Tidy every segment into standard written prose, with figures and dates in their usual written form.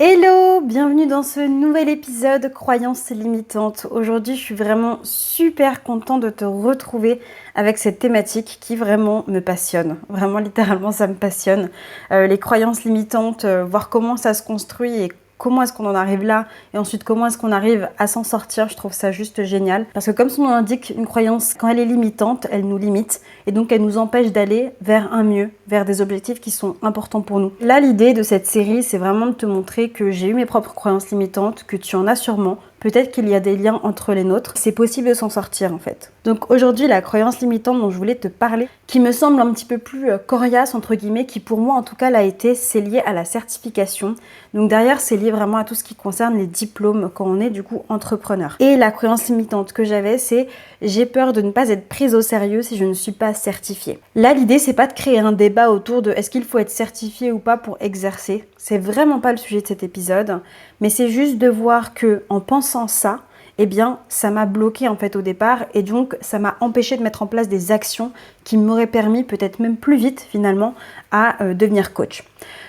Hello, bienvenue dans ce nouvel épisode Croyances limitantes. Aujourd'hui, je suis vraiment super contente de te retrouver avec cette thématique qui vraiment me passionne. Vraiment, littéralement, ça me passionne. Les croyances limitantes, voir comment ça se construit et comment est-ce qu'on en arrive là et ensuite comment est-ce qu'on arrive à s'en sortir, je trouve ça juste génial. Parce que comme son nom l'indique, une croyance, quand elle est limitante, elle nous limite et donc elle nous empêche d'aller vers un mieux, vers des objectifs qui sont importants pour nous. Là, l'idée de cette série, c'est vraiment de te montrer que j'ai eu mes propres croyances limitantes, que tu en as sûrement. Peut-être qu'il y a des liens entre les nôtres. C'est possible de s'en sortir en fait. Donc aujourd'hui, la croyance limitante dont je voulais te parler, qui me semble un petit peu plus coriace entre guillemets, qui pour moi en tout cas l'a été, c'est lié à la certification. Donc derrière, c'est lié vraiment à tout ce qui concerne les diplômes quand on est du coup entrepreneur. Et la croyance limitante que j'avais, c'est j'ai peur de ne pas être prise au sérieux si je ne suis pas certifiée. Là, l'idée, c'est pas de créer un débat autour de est-ce qu'il faut être certifié ou pas pour exercer. C'est vraiment pas le sujet de cet épisode, mais c'est juste de voir que en pensant ça, eh bien, ça m'a bloqué en fait au départ et donc ça m'a empêché de mettre en place des actions qui m'auraient permis peut-être même plus vite finalement à devenir coach.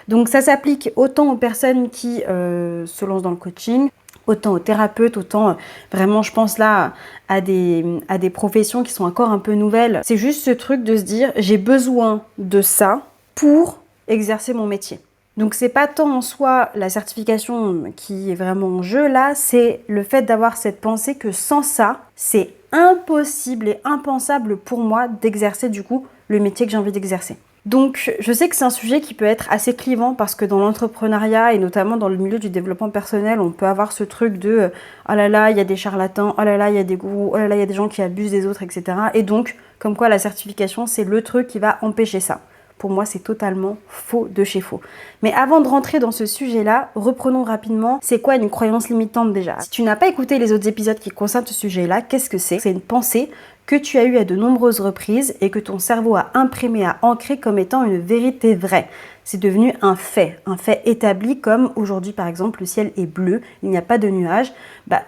Donc ça s'applique autant aux personnes qui se lancent dans le coaching, autant aux thérapeutes, autant vraiment je pense là à des professions qui sont encore un peu nouvelles. C'est juste ce truc de se dire j'ai besoin de ça pour exercer mon métier. Donc c'est pas tant en soi la certification qui est vraiment en jeu là, c'est le fait d'avoir cette pensée que sans ça, c'est impossible et impensable pour moi d'exercer du coup le métier que j'ai envie d'exercer. Donc je sais que c'est un sujet qui peut être assez clivant parce que dans l'entrepreneuriat et notamment dans le milieu du développement personnel, on peut avoir ce truc de oh là là, il y a des charlatans, oh là là, il y a des gourous, oh là là, il y a des gens qui abusent des autres, etc. Et donc, comme quoi la certification, c'est le truc qui va empêcher ça. Pour moi, c'est totalement faux de chez faux. Mais avant de rentrer dans ce sujet-là, reprenons rapidement, c'est quoi une croyance limitante déjà? Si tu n'as pas écouté les autres épisodes qui concernent ce sujet-là, qu'est-ce que c'est? C'est une pensée que tu as eue à de nombreuses reprises et que ton cerveau a imprimé, a ancré comme étant une vérité vraie. C'est devenu un fait établi comme aujourd'hui par exemple le ciel est bleu, il n'y a pas de nuages.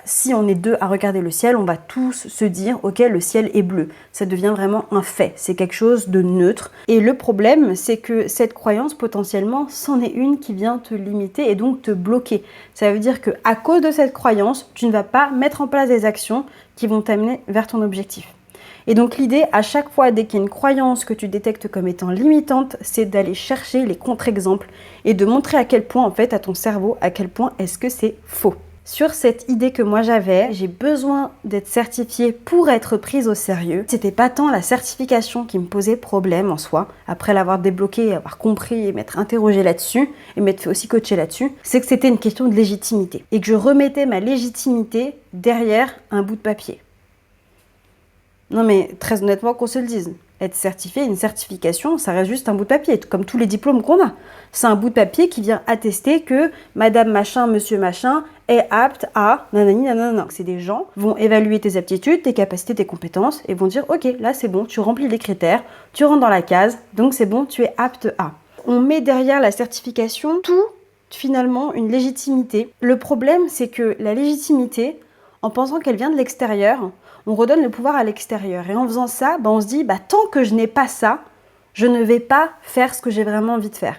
Si on est deux à regarder le ciel, on va tous se dire ok le ciel est bleu. Ça devient vraiment un fait, c'est quelque chose de neutre. Et le problème c'est que cette croyance potentiellement c'en est une qui vient te limiter et donc te bloquer. Ça veut dire que à cause de cette croyance, tu ne vas pas mettre en place des actions qui vont t'amener vers ton objectif. Et donc l'idée, à chaque fois, dès qu'il y a une croyance que tu détectes comme étant limitante, c'est d'aller chercher les contre-exemples et de montrer à quel point, en fait, à ton cerveau, à quel point est-ce que c'est faux. Sur cette idée que moi j'avais, j'ai besoin d'être certifiée pour être prise au sérieux. C'était pas tant la certification qui me posait problème en soi, après l'avoir débloqué, avoir compris et m'être interrogée là-dessus, et m'être fait aussi coacher là-dessus, c'est que c'était une question de légitimité. Et que je remettais ma légitimité derrière un bout de papier. Non mais très honnêtement qu'on se le dise, être certifié, une certification, ça reste juste un bout de papier, comme tous les diplômes qu'on a. C'est un bout de papier qui vient attester que madame machin, monsieur machin est apte à nanani nanana. C'est des gens qui vont évaluer tes aptitudes, tes capacités, tes compétences et vont dire ok, là c'est bon, tu remplis les critères, tu rentres dans la case, donc c'est bon, tu es apte à. On met derrière la certification tout finalement une légitimité. Le problème c'est que la légitimité, en pensant qu'elle vient de l'extérieur, on redonne le pouvoir à l'extérieur. Et en faisant ça, on se dit, tant que je n'ai pas ça, je ne vais pas faire ce que j'ai vraiment envie de faire.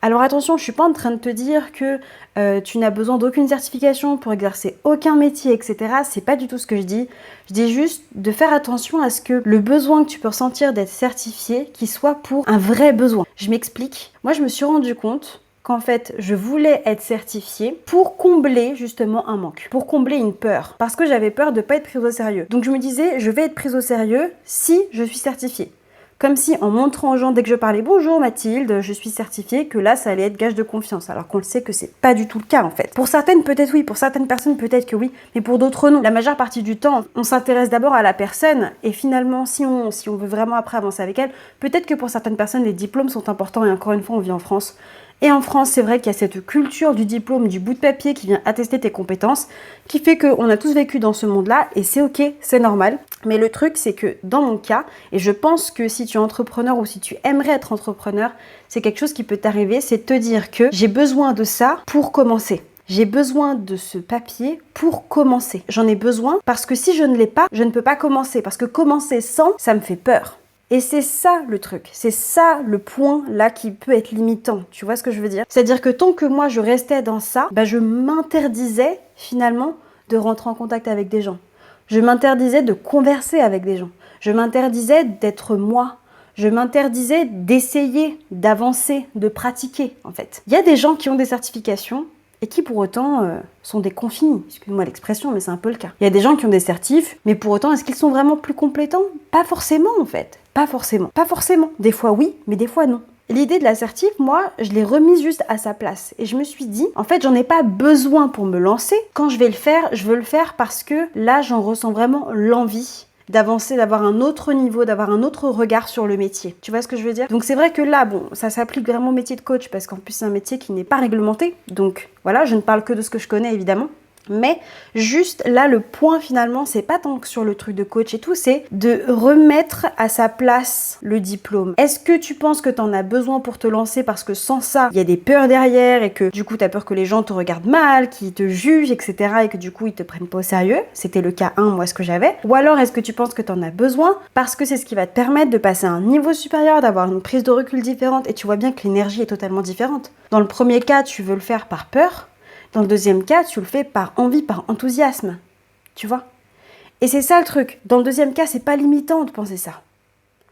Alors attention, je ne suis pas en train de te dire que tu n'as besoin d'aucune certification pour exercer aucun métier, etc. C'est pas du tout ce que je dis. Je dis juste de faire attention à ce que le besoin que tu peux ressentir d'être certifié, qu'il soit pour un vrai besoin. Je m'explique. Moi, je me suis rendu compte qu'en fait, je voulais être certifiée pour combler justement un manque, pour combler une peur, parce que j'avais peur de ne pas être prise au sérieux. Donc je me disais, je vais être prise au sérieux si je suis certifiée. Comme si en montrant aux gens, dès que je parlais « Bonjour Mathilde, je suis certifiée », que là, ça allait être gage de confiance, alors qu'on le sait que c'est pas du tout le cas en fait. Pour certaines, peut-être oui, pour certaines personnes, peut-être que oui, mais pour d'autres, non. La majeure partie du temps, on s'intéresse d'abord à la personne, et finalement, si on veut vraiment après avancer avec elle, peut-être que pour certaines personnes, les diplômes sont importants, et encore une fois, on vit en France. Et en France, c'est vrai qu'il y a cette culture du diplôme, du bout de papier qui vient attester tes compétences, qui fait qu'on a tous vécu dans ce monde-là, et c'est ok, c'est normal. Mais le truc, c'est que dans mon cas, et je pense que si tu es entrepreneur ou si tu aimerais être entrepreneur, c'est quelque chose qui peut t'arriver, c'est de te dire que j'ai besoin de ça pour commencer. J'ai besoin de ce papier pour commencer. J'en ai besoin parce que si je ne l'ai pas, je ne peux pas commencer. Parce que commencer sans, ça me fait peur. Et c'est ça le truc, c'est ça le point là qui peut être limitant, tu vois ce que je veux dire? C'est-à-dire que tant que moi je restais dans ça, je m'interdisais finalement de rentrer en contact avec des gens. Je m'interdisais de converser avec des gens. Je m'interdisais d'être moi. Je m'interdisais d'essayer, d'avancer, de pratiquer en fait. Il y a des gens qui ont des certifications et qui pour autant sont des confinis. Excuse-moi l'expression, mais c'est un peu le cas. Il y a des gens qui ont des certifs, mais pour autant, est-ce qu'ils sont vraiment plus compétents? Pas forcément en fait. Pas forcément. Pas forcément. Des fois oui, mais des fois non. L'idée de l'assertif, moi, je l'ai remise juste à sa place. Et je me suis dit, en fait, j'en ai pas besoin pour me lancer. Quand je vais le faire, je veux le faire parce que là, j'en ressens vraiment l'envie d'avancer, d'avoir un autre niveau, d'avoir un autre regard sur le métier. Tu vois ce que je veux dire? Donc c'est vrai que là, bon, ça s'applique vraiment au métier de coach parce qu'en plus c'est un métier qui n'est pas réglementé. Donc voilà, je ne parle que de ce que je connais évidemment. Mais juste là, le point finalement, c'est pas tant que sur le truc de coach et tout, c'est de remettre à sa place le diplôme. Est-ce que tu penses que tu en as besoin pour te lancer parce que sans ça, il y a des peurs derrière et que du coup, tu as peur que les gens te regardent mal, qu'ils te jugent, etc. et que du coup, ils te prennent pas au sérieux? C'était le cas 1, moi, ce que j'avais. Ou alors, est-ce que tu penses que tu en as besoin parce que c'est ce qui va te permettre de passer à un niveau supérieur, d'avoir une prise de recul différente et tu vois bien que l'énergie est totalement différente. Dans le premier cas, tu veux le faire par peur. Dans le deuxième cas, tu le fais par envie, par enthousiasme. Tu vois? Et c'est ça le truc. Dans le deuxième cas, c'est pas limitant de penser ça.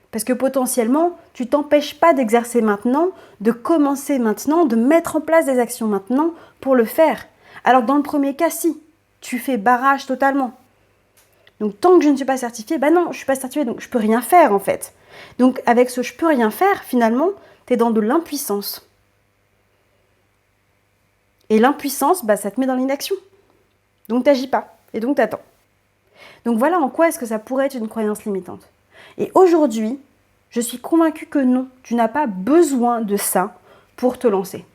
Parce que potentiellement, tu t'empêches pas d'exercer maintenant, de commencer maintenant, de mettre en place des actions maintenant pour le faire. Alors que dans le premier cas, si. Tu fais barrage totalement. Donc tant que je ne suis pas certifiée, non, je suis pas certifiée, donc je peux rien faire en fait. Donc avec ce je peux rien faire, finalement, tu es dans de l'impuissance. Et l'impuissance, ça te met dans l'inaction. Donc t'agis pas. Et donc t'attends. Donc voilà en quoi est-ce que ça pourrait être une croyance limitante. Et aujourd'hui, je suis convaincue que non, tu n'as pas besoin de ça pour te lancer.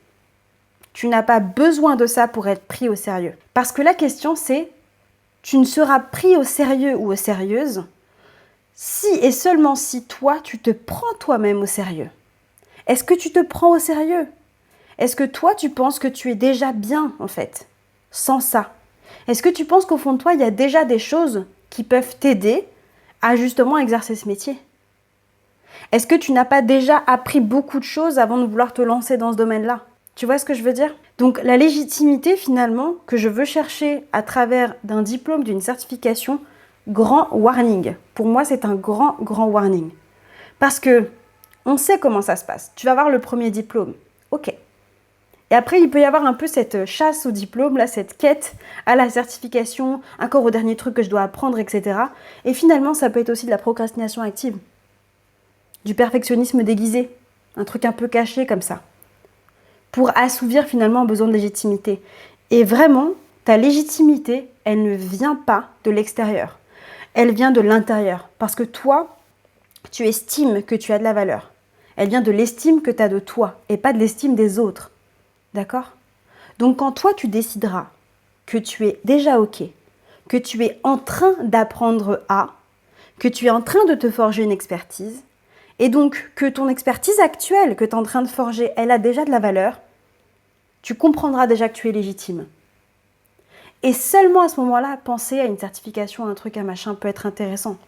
Tu n'as pas besoin de ça pour être pris au sérieux. Parce que la question c'est, tu ne seras pris au sérieux ou aux sérieuses si et seulement si toi, tu te prends toi-même au sérieux. Est-ce que tu te prends au sérieux? Est-ce que toi, tu penses que tu es déjà bien, en fait, sans ça? Est-ce que tu penses qu'au fond de toi, il y a déjà des choses qui peuvent t'aider à justement exercer ce métier? Est-ce que tu n'as pas déjà appris beaucoup de choses avant de vouloir te lancer dans ce domaine-là? Tu vois ce que je veux dire? Donc la légitimité, finalement, que je veux chercher à travers d'un diplôme, d'une certification, grand warning. Pour moi, c'est un grand, grand warning. Parce que on sait comment ça se passe. Tu vas avoir le premier diplôme. Ok. Et après, il peut y avoir un peu cette chasse au diplôme, là, cette quête à la certification, encore au dernier truc que je dois apprendre, etc. Et finalement, ça peut être aussi de la procrastination active, du perfectionnisme déguisé, un truc un peu caché comme ça, pour assouvir finalement un besoin de légitimité. Et vraiment, ta légitimité, elle ne vient pas de l'extérieur, elle vient de l'intérieur. Parce que toi, tu estimes que tu as de la valeur. Elle vient de l'estime que tu as de toi et pas de l'estime des autres. D'accord? Donc quand toi tu décideras que tu es déjà OK, que tu es en train d'apprendre à, que tu es en train de te forger une expertise, et donc que ton expertise actuelle que tu es en train de forger, elle a déjà de la valeur, tu comprendras déjà que tu es légitime. Et seulement à ce moment-là, penser à une certification, un truc, un machin peut être intéressant.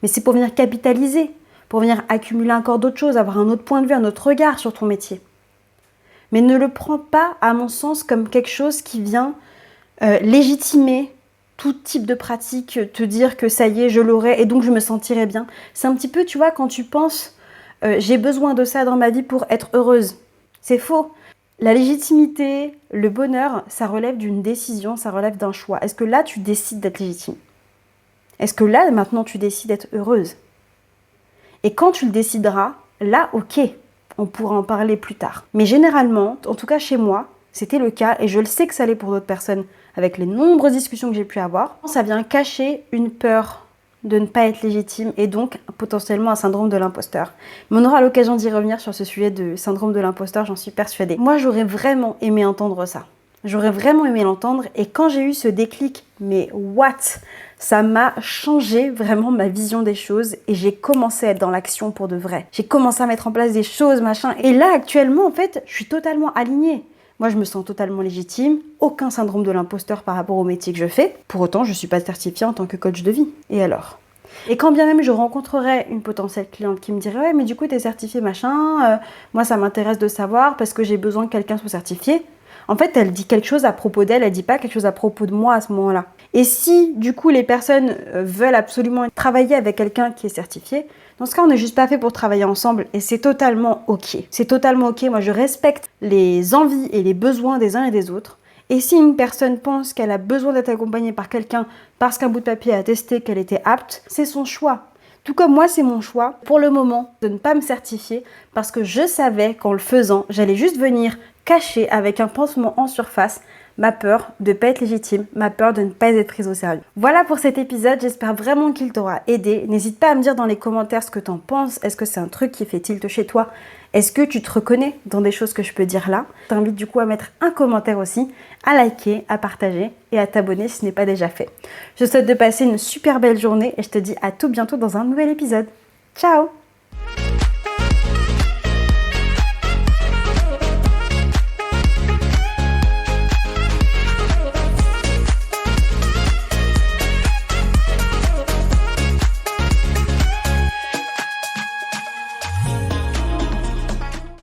Mais c'est pour venir capitaliser, pour venir accumuler encore d'autres choses, avoir un autre point de vue, un autre regard sur ton métier. Mais ne le prends pas, à mon sens, comme quelque chose qui vient légitimer tout type de pratique, te dire que ça y est, je l'aurai et donc je me sentirai bien. C'est un petit peu, tu vois, quand tu penses j'ai besoin de ça dans ma vie pour être heureuse. C'est faux. La légitimité, le bonheur, ça relève d'une décision, ça relève d'un choix. Est-ce que là, tu décides d'être légitime? Est-ce que là, maintenant, tu décides d'être heureuse? Et quand tu le décideras, là, ok, on pourra en parler plus tard. Mais généralement, en tout cas chez moi, c'était le cas et je le sais que ça l'est pour d'autres personnes avec les nombreuses discussions que j'ai pu avoir. Ça vient cacher une peur de ne pas être légitime et donc potentiellement un syndrome de l'imposteur. Mais on aura l'occasion d'y revenir sur ce sujet de syndrome de l'imposteur, j'en suis persuadée. Moi, j'aurais vraiment aimé entendre ça. J'aurais vraiment aimé l'entendre et quand j'ai eu ce déclic, mais what? Ça m'a changé vraiment ma vision des choses et j'ai commencé à être dans l'action pour de vrai. J'ai commencé à mettre en place des choses, machin. Et là, actuellement, en fait, je suis totalement alignée. Moi, je me sens totalement légitime, aucun syndrome de l'imposteur par rapport au métier que je fais. Pour autant, je ne suis pas certifiée en tant que coach de vie. Et alors? Et quand bien même je rencontrerais une potentielle cliente qui me dirait ouais mais du coup t'es certifié machin, moi ça m'intéresse de savoir parce que j'ai besoin que quelqu'un soit certifié. En fait, elle dit quelque chose à propos d'elle, elle dit pas quelque chose à propos de moi à ce moment-là. Et si, du coup, les personnes veulent absolument travailler avec quelqu'un qui est certifié, dans ce cas, on n'est juste pas fait pour travailler ensemble et c'est totalement ok. C'est totalement ok. Moi, je respecte les envies et les besoins des uns et des autres. Et si une personne pense qu'elle a besoin d'être accompagnée par quelqu'un parce qu'un bout de papier a attesté qu'elle était apte, c'est son choix. Tout comme moi, c'est mon choix, pour le moment, de ne pas me certifier parce que je savais qu'en le faisant, j'allais juste venir cacher avec un pansement en surface ma peur de ne pas être légitime, ma peur de ne pas être prise au sérieux. Voilà pour cet épisode, j'espère vraiment qu'il t'aura aidé. N'hésite pas à me dire dans les commentaires ce que t'en penses. Est-ce que c'est un truc qui fait tilt chez toi? Est-ce que tu te reconnais dans des choses que je peux dire là? Je t'invite du coup à mettre un commentaire aussi, à liker, à partager et à t'abonner si ce n'est pas déjà fait. Je te souhaite de passer une super belle journée et je te dis à tout bientôt dans un nouvel épisode. Ciao!